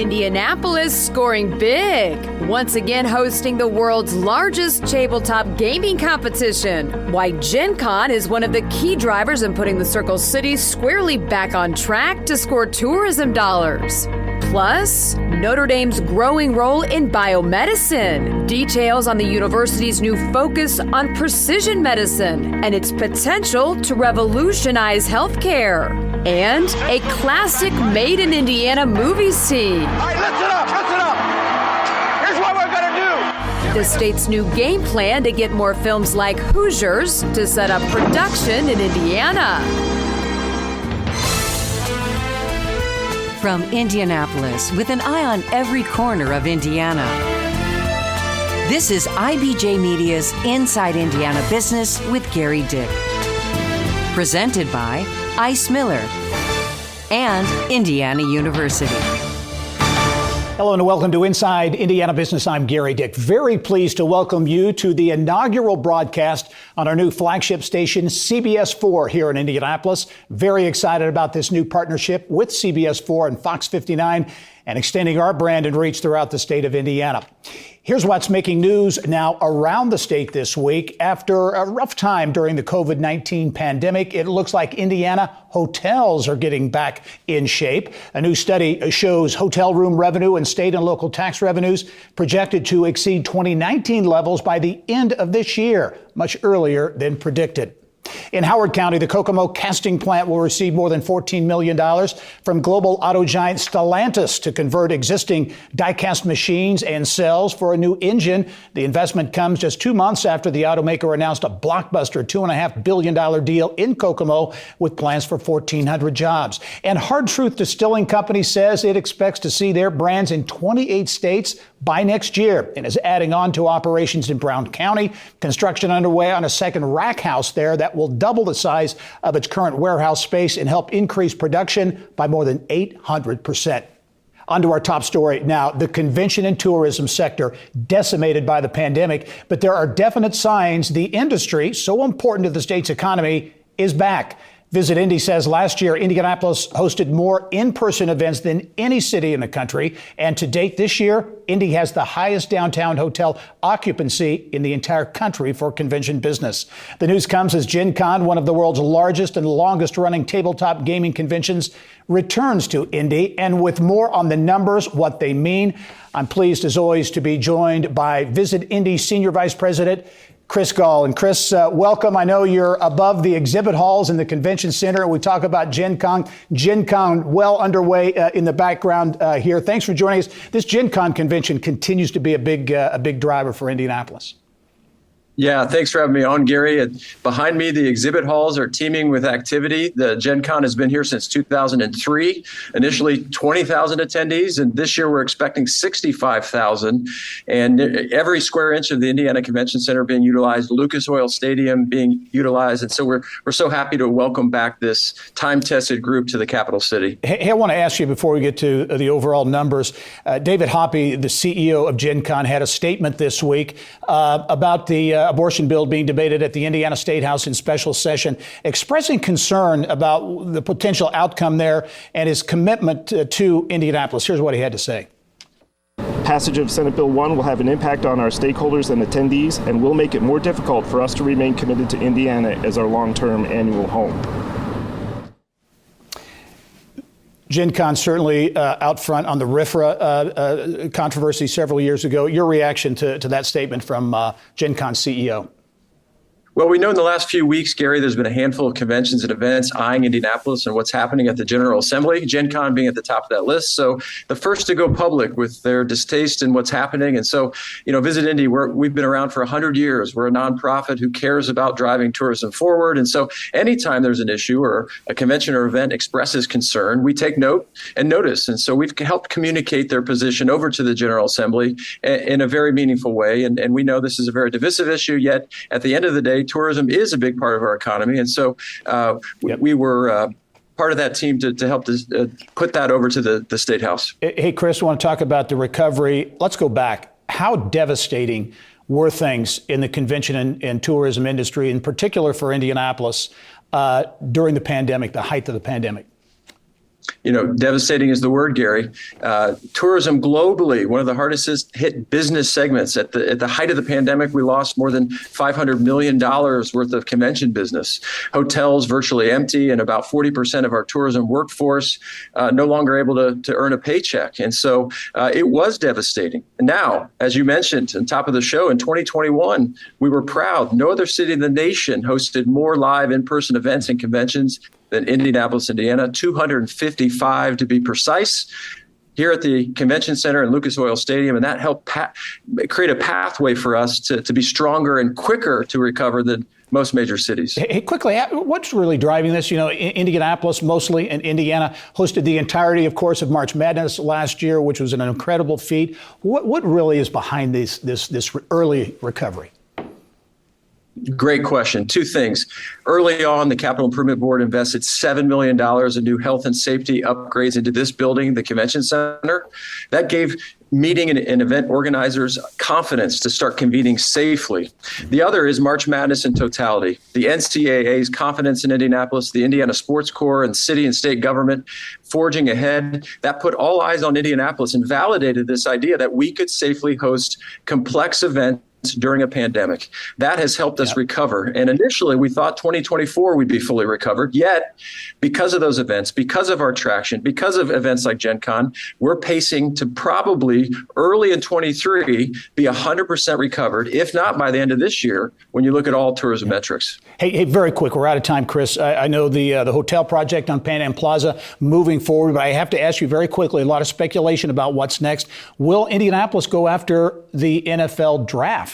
Indianapolis scoring big, once again hosting the world's largest tabletop gaming competition. Why Gen Con is one of the key drivers in putting the Circle City squarely back on track to score tourism dollars. Plus, Notre Dame's growing role in biomedicine, details on the university's new focus on precision medicine and its potential to revolutionize healthcare, and a classic Made in Indiana movie scene. All right, listen up. Here's what we're gonna do. The state's new game plan to get more films like Hoosiers to set up production in Indiana. From Indianapolis, with an eye on every corner of Indiana. This is IBJ Media's Inside Indiana Business with Gary Dick. Presented by Ice Miller and Indiana University. Hello and welcome to Inside Indiana Business. I'm Gary Dick. Very pleased to welcome you to the inaugural broadcast on our new flagship station, CBS 4 here in Indianapolis. Very excited about this new partnership with CBS 4 and Fox 59 and extending our brand and reach throughout the state of Indiana. Here's what's making news now around the state this week. After a rough time during the COVID-19 pandemic, it looks like Indiana hotels are getting back in shape. A new study shows hotel room revenue and state and local tax revenues projected to exceed 2019 levels by the end of this year, much earlier than predicted. In Howard County, the Kokomo casting plant will receive more than $14 million from global auto giant Stellantis to convert existing die-cast machines and cells for a new engine. The investment comes just 2 months after the automaker announced a blockbuster $2.5 billion deal in Kokomo with plans for 1,400 jobs. And Hard Truth Distilling Company says it expects to see their brands in 28 states by next year and is adding on to operations in Brown County. Construction underway on a second rack house there that will double the size of its current warehouse space and help increase production by more than 800%. On to our top story now. The convention and tourism sector decimated by the pandemic, but there are definite signs the industry, so important to the state's economy, is back. Visit Indy says last year, Indianapolis hosted more in-person events than any city in the country. And to date this year, Indy has the highest downtown hotel occupancy in the entire country for convention business. The news comes as Gen Con, one of the world's largest and longest running tabletop gaming conventions, returns to Indy. And with more on the numbers, what they mean, I'm pleased as always to be joined by Visit Indy Senior Vice President Chris Gall. And Chris, welcome. I know you're above the exhibit halls in the convention center. We talk about Gen Con. Gen Con well underway in the background here. Thanks for joining us. This Gen Con convention continues to be a big driver for Indianapolis. Yeah, thanks for having me on, Gary. Behind me, the exhibit halls are teeming with activity. The Gen Con has been here since 2003, initially 20,000 attendees, and this year we're expecting 65,000. And every square inch of the Indiana Convention Center being utilized, Lucas Oil Stadium being utilized. And so we're so happy to welcome back this time-tested group to the capital city. Hey, I want to ask you before we get to the overall numbers, David Hoppe, the CEO of Gen Con, had a statement this week about the abortion bill being debated at the Indiana State House in special session, expressing concern about the potential outcome there and his commitment to Indianapolis. Here's what he had to say. Passage of Senate Bill 1 will have an impact on our stakeholders and attendees and will make it more difficult for us to remain committed to Indiana as our long-term annual home. Gen Con certainly out front on the RFRA controversy several years ago. Your reaction to that statement from Gen Con CEO? Well, we know in the last few weeks, Gary, there's been a handful of conventions and events eyeing Indianapolis and what's happening at the General Assembly, Gen Con being at the top of that list. So the first to go public with their distaste in what's happening. And so, Visit Indy, we've been around for 100 years. We're a nonprofit who cares about driving tourism forward. And so anytime there's an issue or a convention or event expresses concern, we take note and notice. And so we've helped communicate their position over to the General Assembly in a very meaningful way. And we know this is a very divisive issue, yet at the end of the day, tourism is a big part of our economy. And so we were part of that team to help put that over to the State House. Hey, Chris, I want to talk about the recovery. Let's go back. How devastating were things in the convention and tourism industry, in particular for Indianapolis, during the pandemic, the height of the pandemic? Devastating is the word, Gary. Tourism globally, one of the hardest hit business segments. At the height of the pandemic, we lost more than $500 million worth of convention business. Hotels virtually empty, and about 40% of our tourism workforce no longer able to earn a paycheck. And so it was devastating. Now, as you mentioned on top of the show, in 2021, we were proud. No other city in the nation hosted more live in-person events and conventions than Indianapolis, Indiana, 255 to be precise, here at the Convention Center and Lucas Oil Stadium. And that helped create a pathway for us to be stronger and quicker to recover than most major cities. Hey, quickly, what's really driving this? Indianapolis, mostly, and Indiana hosted the entirety, of course, of March Madness last year, which was an incredible feat. What really is behind this early recovery? Great question. Two things. Early on, the Capital Improvement Board invested $7 million in new health and safety upgrades into this building, the Convention Center. That gave meeting and event organizers confidence to start convening safely. The other is March Madness in totality. The NCAA's confidence in Indianapolis, the Indiana Sports Corps, and city and state government forging ahead. That put all eyes on Indianapolis and validated this idea that we could safely host complex events during a pandemic. That has helped us recover. And initially, we thought 2024 we'd be fully recovered. Yet, because of those events, because of our traction, because of events like Gen Con, we're pacing to probably early in 23 be 100% recovered, if not by the end of this year, when you look at all tourism metrics. Hey, very quick. We're out of time, Chris. I know the hotel project on Pan Am Plaza moving forward, but I have to ask you very quickly, a lot of speculation about what's next. Will Indianapolis go after the NFL draft?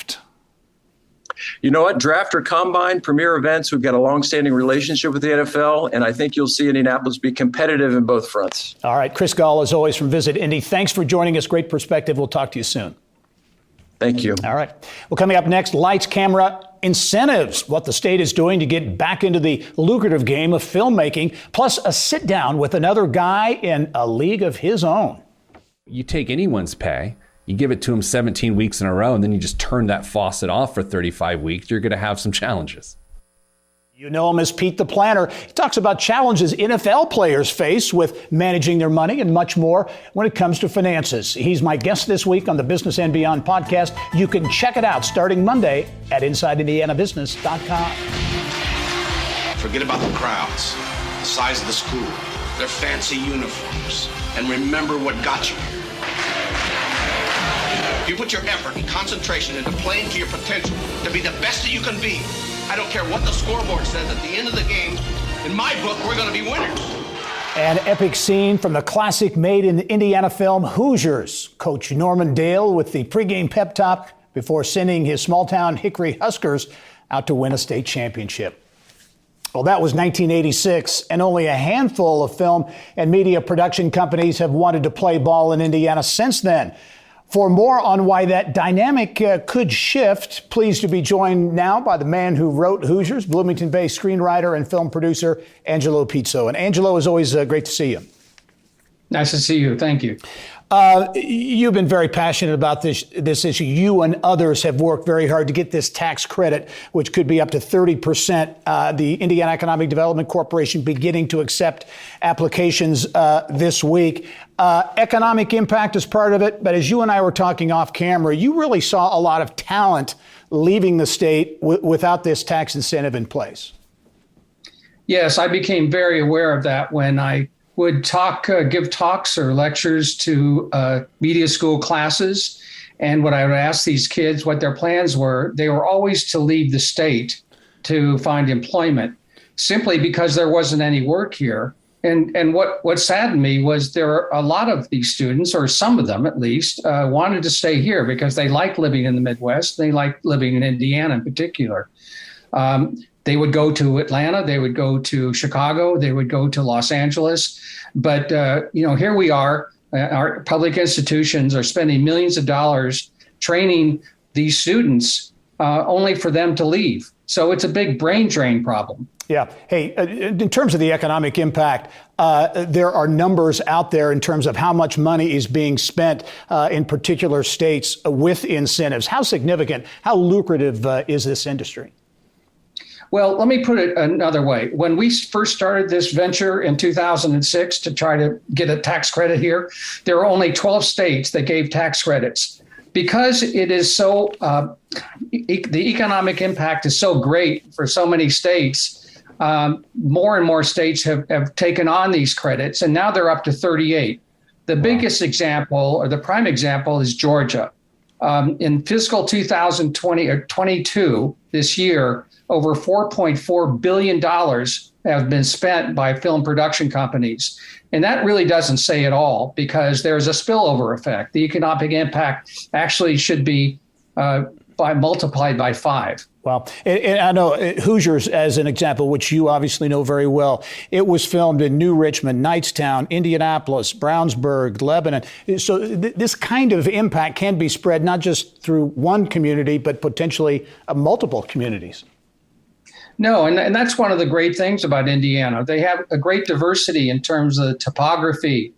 You know what? Draft or combine, premier events, we've got a long-standing relationship with the NFL, and I think you'll see Indianapolis be competitive in both fronts. All right. Chris Gall, as always, from Visit Indy. Thanks for joining us. Great perspective. We'll talk to you soon. Thank you. All right. Well, coming up next, lights, camera, incentives, what the state is doing to get back into the lucrative game of filmmaking, plus a sit down with another guy in a league of his own. You take anyone's pay, you give it to them 17 weeks in a row, and then you just turn that faucet off for 35 weeks, you're going to have some challenges. You know him as Pete the Planner. He talks about challenges NFL players face with managing their money and much more when it comes to finances. He's my guest this week on the Business and Beyond podcast. You can check it out starting Monday at InsideIndianaBusiness.com. Forget about the crowds, the size of the school, their fancy uniforms, and remember what got you here. You put your effort and concentration into playing to your potential to be the best that you can be. I don't care what the scoreboard says at the end of the game. In my book, we're going to be winners. An epic scene from the classic made in Indiana film Hoosiers. Coach Norman Dale with the pregame pep talk before sending his small-town Hickory Huskers out to win a state championship. Well, that was 1986, and only a handful of film and media production companies have wanted to play ball in Indiana since then. For more on why that dynamic could shift, pleased to be joined now by the man who wrote Hoosiers, Bloomington-based screenwriter and film producer, Angelo Pizzo. And Angelo, is always great to see you. Nice to see you. Thank you. You've been very passionate about this issue. You and others have worked very hard to get this tax credit, which could be up to 30%. The Indiana Economic Development Corporation beginning to accept applications this week. Economic impact is part of it, but as you and I were talking off camera, you really saw a lot of talent leaving the state without this tax incentive in place. Yes, I became very aware of that when I would give talks or lectures to media school classes. And when I would ask these kids what their plans were, they were always to leave the state to find employment, simply because there wasn't any work here. And what saddened me was there are a lot of these students, or some of them at least, wanted to stay here because they like living in the Midwest. They like living in Indiana in particular. They would go to Atlanta, they would go to Chicago, they would go to Los Angeles. But, here we are. Our public institutions are spending millions of dollars training these students only for them to leave. So it's a big brain drain problem. Yeah. Hey, in terms of the economic impact, there are numbers out there in terms of how much money is being spent in particular states with incentives. How significant, how lucrative is this industry? Well, let me put it another way. When we first started this venture in 2006 to try to get a tax credit here, there were only 12 states that gave tax credits. Because it is so, the economic impact is so great for so many states, more and more states have taken on these credits, and now they're up to 38. The biggest example, or the prime example, is Georgia. In fiscal 2020 or 22, this year, over $4.4 billion have been spent by film production companies. And that really doesn't say it all, because there's a spillover effect. The economic impact actually should be multiplied by 5. Well, and I know Hoosiers, as an example, which you obviously know very well, it was filmed in New Richmond, Knightstown, Indianapolis, Brownsburg, Lebanon. So this kind of impact can be spread not just through one community, but potentially multiple communities. No, and that's one of the great things about Indiana. They have a great diversity in terms of the topography.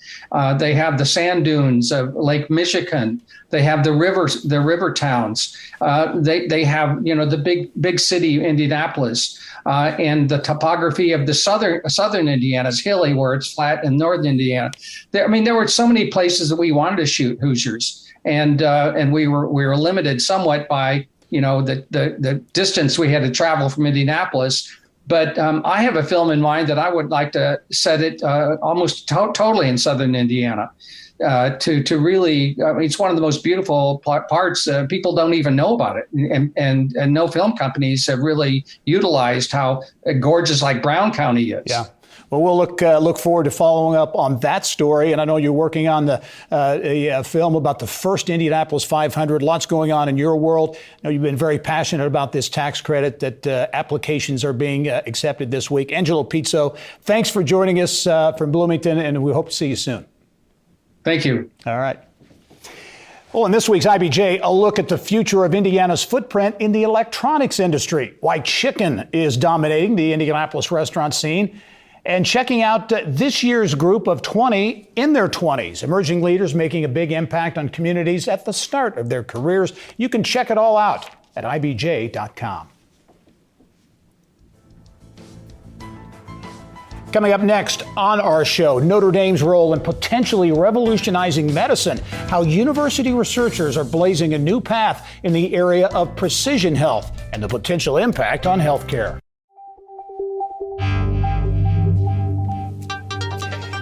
They have the sand dunes of Lake Michigan. They have the river towns. They have, the big city, Indianapolis, and the topography of the southern Indiana is hilly, where it's flat, in northern Indiana. There were so many places that we wanted to shoot Hoosiers, and we were limited somewhat by the distance we had to travel from Indianapolis. But I have a film in mind that I would like to set it almost totally in southern Indiana. To really, it's one of the most beautiful parts. People don't even know about it, and no film companies have really utilized how gorgeous like Brown County is. Yeah. Well, we'll look forward to following up on that story. And I know you're working on a film about the first Indianapolis 500. Lots going on in your world. I know you've been very passionate about this tax credit that applications are being accepted this week. Angelo Pizzo, thanks for joining us from Bloomington, and we hope to see you soon. Thank you. All right. Well, in this week's IBJ, a look at the future of Indiana's footprint in the electronics industry, why chicken is dominating the Indianapolis restaurant scene, and checking out this year's group of 20 in their 20s, emerging leaders making a big impact on communities at the start of their careers. You can check it all out at ibj.com. Coming up next on our show, Notre Dame's role in potentially revolutionizing medicine, how university researchers are blazing a new path in the area of precision health, and the potential impact on healthcare.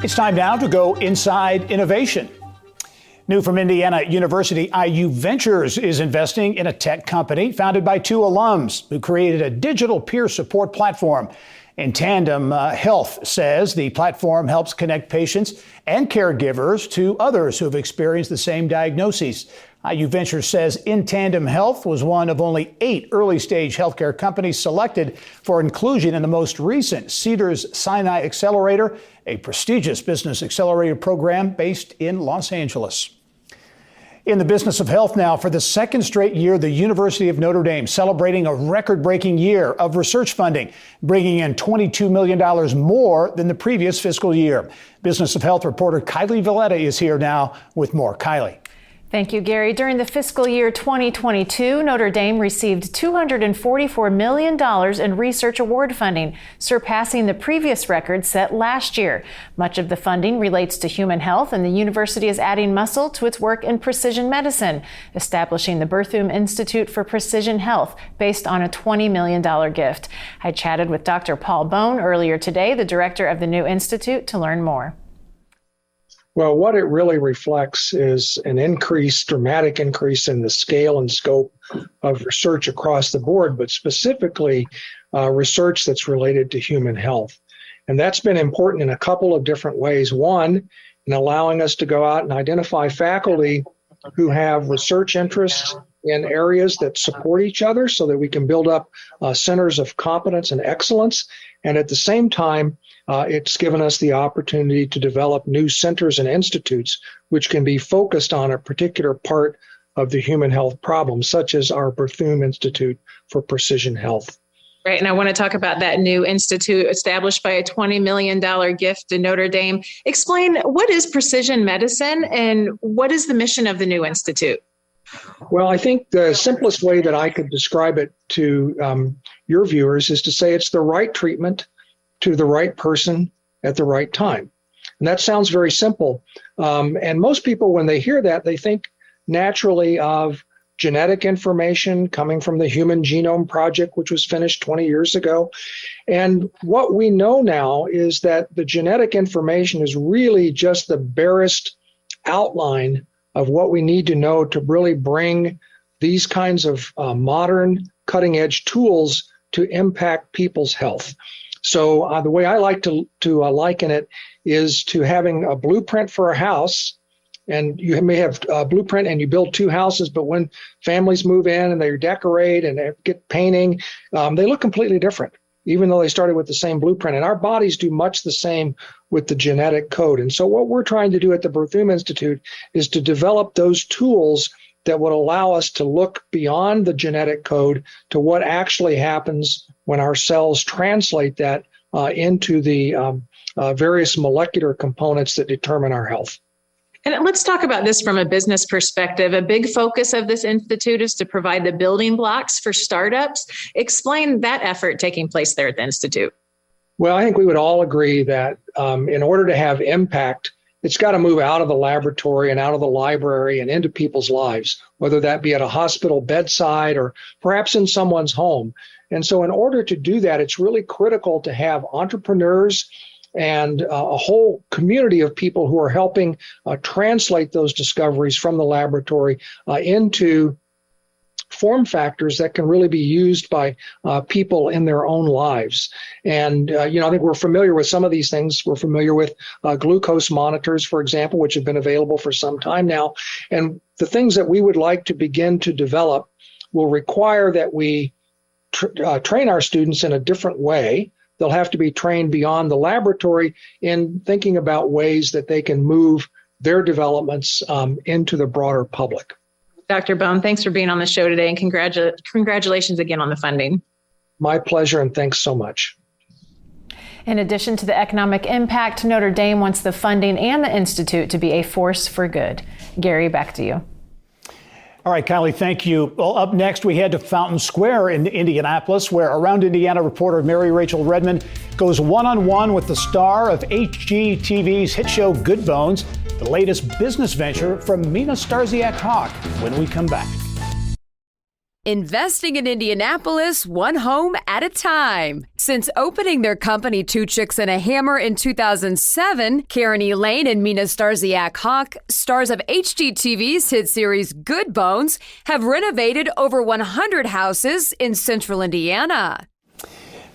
It's time now to go inside innovation. New from Indiana University, IU Ventures is investing in a tech company founded by 2 alums who created a digital peer support platform. In Tandem Health says the platform helps connect patients and caregivers to others who have experienced the same diagnoses. IU Ventures says In Tandem Health was one of only 8 early-stage healthcare companies selected for inclusion in the most recent Cedars-Sinai Accelerator, a prestigious business accelerator program based in Los Angeles. In the business of health now, for the second straight year, the University of Notre Dame celebrating a record-breaking year of research funding, bringing in $22 million more than the previous fiscal year. Business of Health reporter Kylie Valletta is here now with more. Kylie. Thank you, Gary. During the fiscal year 2022, Notre Dame received $244 million in research award funding, surpassing the previous record set last year. Much of the funding relates to human health, and the university is adding muscle to its work in precision medicine, establishing the Berthum Institute for Precision Health based on a $20 million gift. I chatted with Dr. Paul Bone earlier today, the director of the new institute, to learn more. Well, what it really reflects is an dramatic increase in the scale and scope of research across the board, but specifically research that's related to human health. And that's been important in a couple of different ways. One, in allowing us to go out and identify faculty who have research interests in areas that support each other so that we can build up centers of competence and excellence. And at the same time, it's given us the opportunity to develop new centers and institutes which can be focused on a particular part of the human health problem, such as our Berthum Institute for Precision Health. Right, and I want to talk about that new institute established by a $20 million gift to Notre Dame. Explain, what is precision medicine and what is the mission of the new institute? Well, I think the simplest way that I could describe it to your viewers is to say it's the right treatment to the right person at the right time. And that sounds very simple. And most people, when they hear that, they think naturally of genetic information coming from the Human Genome Project, which was finished 20 years ago. And what we know now is that the genetic information is really just the barest outline of what we need to know to really bring these kinds of modern cutting edge tools to impact people's health. So the way I like to liken it is to having a blueprint for a house. And you may have a blueprint and you build two houses, but when families move in and they decorate and they get painting, they look completely different, even though they started with the same blueprint. And our bodies do much the same with the genetic code. And so what we're trying to do at the Berthum Institute is to develop those tools that would allow us to look beyond the genetic code to what actually happens when our cells translate that into the various molecular components that determine our health. And let's talk about this from a business perspective. A big focus of this institute is to provide the building blocks for startups. Explain that effort taking place there at the institute. Well, I think we would all agree that in order to have impact, it's got to move out of the laboratory and out of the library and into people's lives, whether that be at a hospital bedside or perhaps in someone's home. And so in order to do that, it's really critical to have entrepreneurs and a whole community of people who are helping translate those discoveries from the laboratory into form factors that can really be used by people in their own lives. And, I think we're familiar with some of these things. We're familiar with glucose monitors, for example, which have been available for some time now. And the things that we would like to begin to develop will require that we train our students in a different way. They'll have to be trained beyond the laboratory in thinking about ways that they can move their developments into the broader public. Dr. Bone, thanks for being on the show today, and congratulations again on the funding. My pleasure, and thanks so much. In addition to the economic impact, Notre Dame wants the funding and the institute to be a force for good. Gary, back to you. All right, Kylie, thank you. Well, up next, we head to Fountain Square in Indianapolis, where Around Indiana reporter Mary Rachel Redmond goes one-on-one with the star of HGTV's hit show Good Bones, the latest business venture from Mina Starsiak-Hawk, when we come back. Investing in Indianapolis, one home at a time. Since opening their company Two Chicks and a Hammer in 2007, Karen Elaine and Mina Starsiak-Hawk, stars of HGTV's hit series Good Bones, have renovated over 100 houses in central Indiana.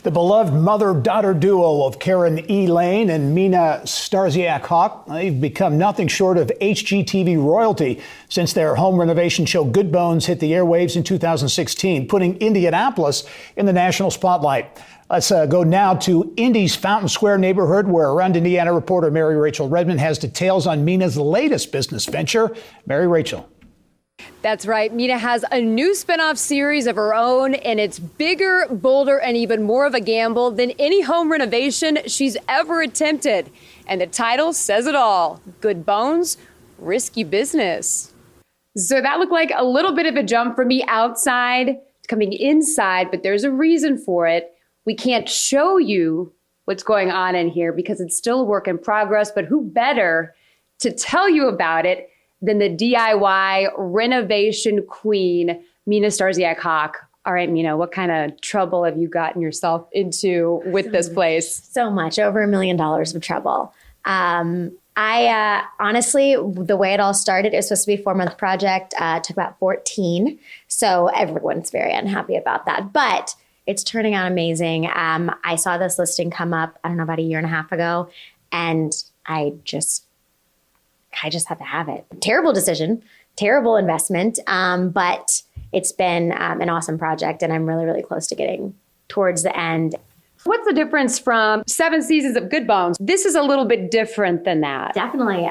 The beloved mother-daughter duo of Karen Elaine and Mina Starsiak-Hawk, they've become nothing short of HGTV royalty since their home renovation show Good Bones hit the airwaves in 2016, putting Indianapolis in the national spotlight. Let's go now to Indy's Fountain Square neighborhood, where Around Indiana reporter Mary Rachel Redmond has details on Mina's latest business venture. Mary Rachel. That's right. Mina has a new spinoff series of her own, and it's bigger, bolder, and even more of a gamble than any home renovation she's ever attempted. And the title says it all. Good Bones, Risky Business. So that looked like a little bit of a jump for me outside, coming inside, but there's a reason for it. We can't show you what's going on in here because it's still a work in progress, but who better to tell you about it than the DIY renovation queen, Mina Starsiak-Hawk. All right, Mina, what kind of trouble have you gotten yourself into with this place? So much, over $1 million of trouble. I honestly, the way it all started, it was supposed to be a 4-month project, took about 14. So everyone's very unhappy about that, but it's turning out amazing. I saw this listing come up, I don't know, about a year and a half ago, and I just had to have it. Terrible decision, terrible investment, but it's been an awesome project, and I'm really, really close to getting towards the end. What's the difference from 7 seasons of Good Bones? This is a little bit different than that. Definitely.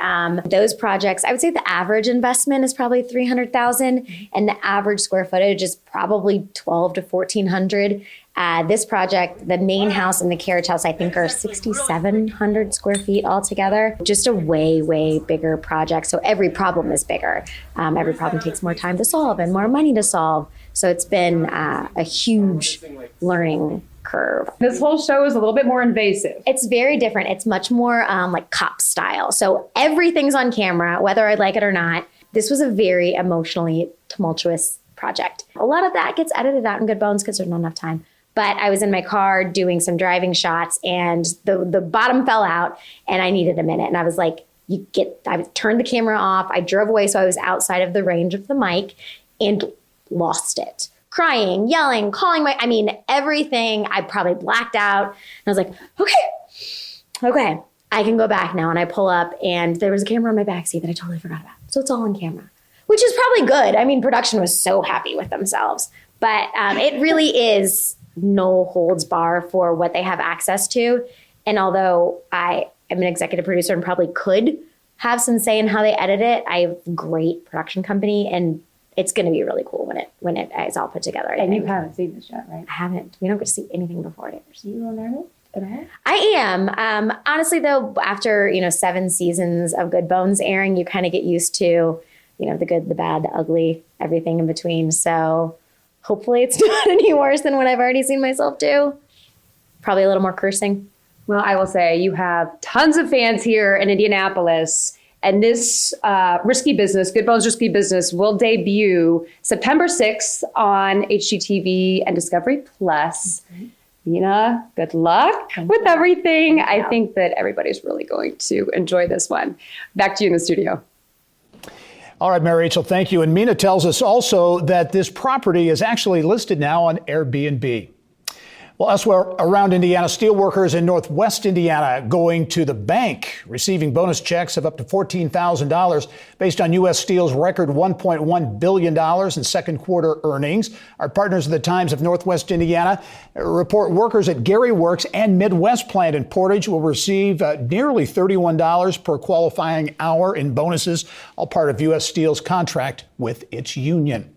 Those projects, I would say the average investment is probably $300,000, and the average square footage is probably 1,200 to 1,400. This project, the main house and the carriage house, I think are 6,700 square feet altogether. Just a way, way bigger project. So every problem is bigger. Every problem takes more time to solve and more money to solve. So it's been a huge learning curve. This whole show is a little bit more invasive. It's very different. It's much more like cop style. So everything's on camera, whether I like it or not. This was a very emotionally tumultuous project. A lot of that gets edited out in Good Bones because there's not enough time. But I was in my car doing some driving shots and the bottom fell out and I needed a minute. And I was like, I turned the camera off. I drove away so I was outside of the range of the mic and lost it. Crying, yelling, calling everything. I probably blacked out. And I was like, okay, I can go back now. And I pull up and there was a camera on my backseat that I totally forgot about. So it's all on camera, which is probably good. I mean, production was so happy with themselves. But it really is no holds bar for what they have access to. And although I am an executive producer and probably could have some say in how they edit it, I have a great production company and it's going to be really cool when it is all put together. And you haven't seen this yet, right? I haven't. We don't get to see anything before it airs. Are you a little nervous at all? I am. Honestly, though, after 7 seasons of Good Bones airing, you kind of get used to, the good, the bad, the ugly, everything in between. So hopefully it's not any worse than what I've already seen myself do. Probably a little more cursing. Well, I will say you have tons of fans here in Indianapolis. And this Risky Business, Good Bones Risky Business, will debut September 6th on HGTV and Discovery Plus. Nina, good luck with everything. I think that everybody's really going to enjoy this one. Back to you in the studio. All right, Mary Rachel, thank you. And Mina tells us also that this property is actually listed now on Airbnb. Well, elsewhere around Indiana, steelworkers in Northwest Indiana going to the bank, receiving bonus checks of up to $14,000 based on U.S. Steel's record $1.1 billion in second quarter earnings. Our partners at the Times of Northwest Indiana report workers at Gary Works and Midwest plant in Portage will receive nearly $31 per qualifying hour in bonuses, all part of U.S. Steel's contract with its union.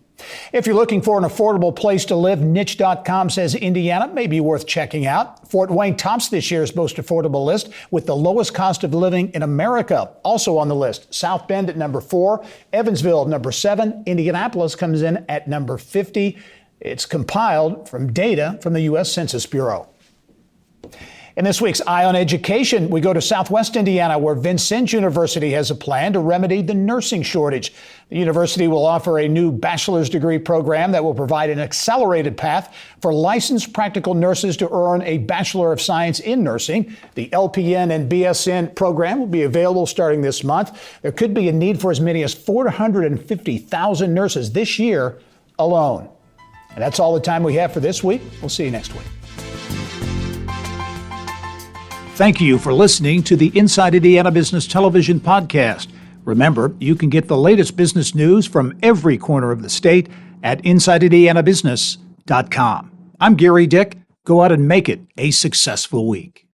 If you're looking for an affordable place to live, Niche.com says Indiana may be worth checking out. Fort Wayne tops this year's most affordable list with the lowest cost of living in America. Also on the list, South Bend at number 4, Evansville number 7, Indianapolis comes in at number 50. It's compiled from data from the U.S. Census Bureau. In this week's Eye on Education, we go to Southwest Indiana, where Vincennes University has a plan to remedy the nursing shortage. The university will offer a new bachelor's degree program that will provide an accelerated path for licensed practical nurses to earn a Bachelor of Science in Nursing. The LPN and BSN program will be available starting this month. There could be a need for as many as 450,000 nurses this year alone. And that's all the time we have for this week. We'll see you next week. Thank you for listening to the Inside Indiana Business Television podcast. Remember, you can get the latest business news from every corner of the state at InsideIndianaBusiness.com. I'm Gary Dick. Go out and make it a successful week.